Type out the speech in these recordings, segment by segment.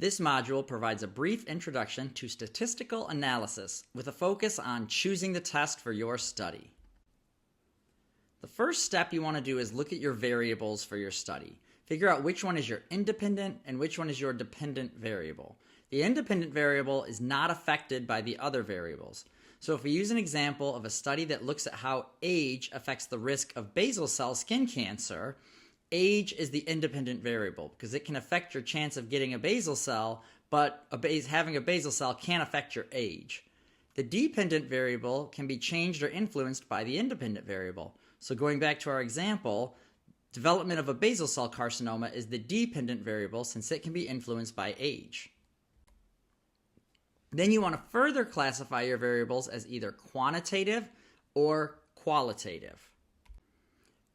This module provides a brief introduction to statistical analysis with a focus on choosing the test for your study. The first step you want to do is look at your variables for your study. Figure out which one is your independent and which one is your dependent variable. The independent variable is not affected by the other variables. So if we use an example of a study that looks at how age affects the risk of basal cell skin cancer, age is the independent variable because it can affect your chance of getting a basal cell, but having a basal cell can't affect your age. The dependent variable can be changed or influenced by the independent variable. So going back to our example, development of a basal cell carcinoma is the dependent variable since it can be influenced by age. Then you want to further classify your variables as either quantitative or qualitative.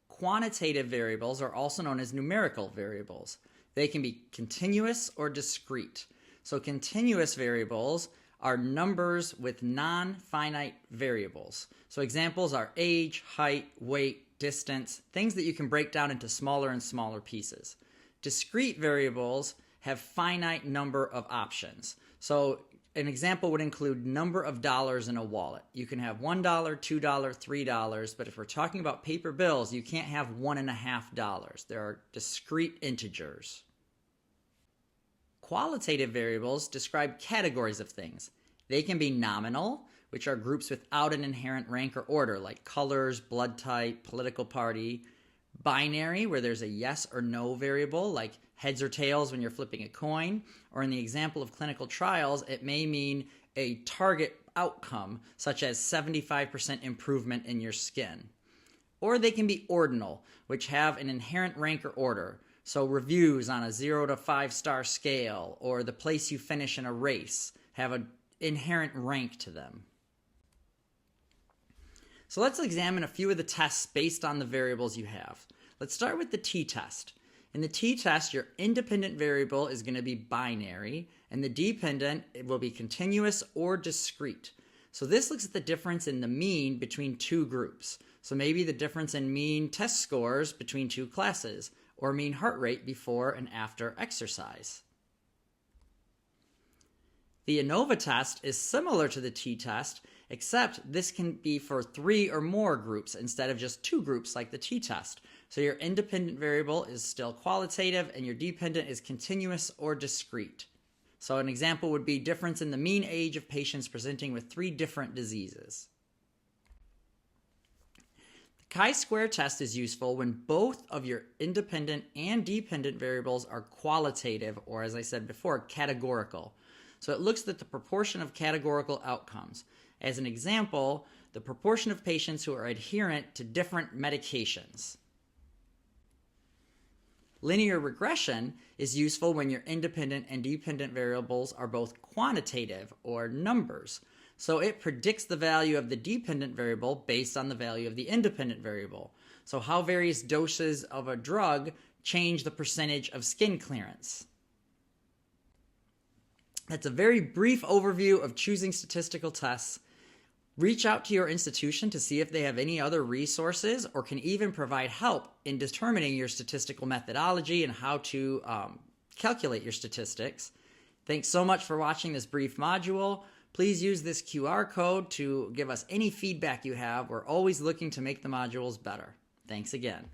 Quantitative variables are also known as numerical variables. They can be continuous or discrete. So continuous variables are numbers with non-finite variables. So examples are age, height, weight, distance, things that you can break down into smaller and smaller pieces. Discrete variables have finite number of options. So an example would include number of dollars in a wallet. You can have $1, $2, $3, but if we're talking about paper bills, you can't have $1.50. There are discrete integers. Qualitative variables describe categories of things. They can be nominal, which are groups without an inherent rank or order, like colors, blood type, political party. Binary, where there's a yes or no variable, like heads or tails when you're flipping a coin, or in the example of clinical trials, it may mean a target outcome, such as 75% improvement in your skin. Or they can be ordinal, which have an inherent rank or order, so reviews on a 0 to 5-star scale, or the place you finish in a race, have an inherent rank to them. So let's examine a few of the tests based on the variables you have. Let's start with the t-test. In the t-test, your independent variable is going to be binary, and the dependent will be continuous or discrete. So this looks at the difference in the mean between two groups. So maybe the difference in mean test scores between two classes, or mean heart rate before and after exercise. The ANOVA test is similar to the t-test, except this can be for 3 or more groups instead of just 2 groups like the t-test. So your independent variable is still qualitative and your dependent is continuous or discrete. So an example would be difference in the mean age of patients presenting with 3 different diseases. The chi-square test is useful when both of your independent and dependent variables are qualitative, or as I said before, categorical. So it looks at the proportion of categorical outcomes. As an example, the proportion of patients who are adherent to different medications. Linear regression is useful when your independent and dependent variables are both quantitative, or numbers. So it predicts the value of the dependent variable based on the value of the independent variable. So how various doses of a drug change the percentage of skin clearance. That's a very brief overview of choosing statistical tests. Reach out to your institution to see if they have any other resources or can even provide help in determining your statistical methodology and how to calculate your statistics. Thanks so much for watching this brief module. Please use this QR code to give us any feedback you have. We're always looking to make the modules better. Thanks again.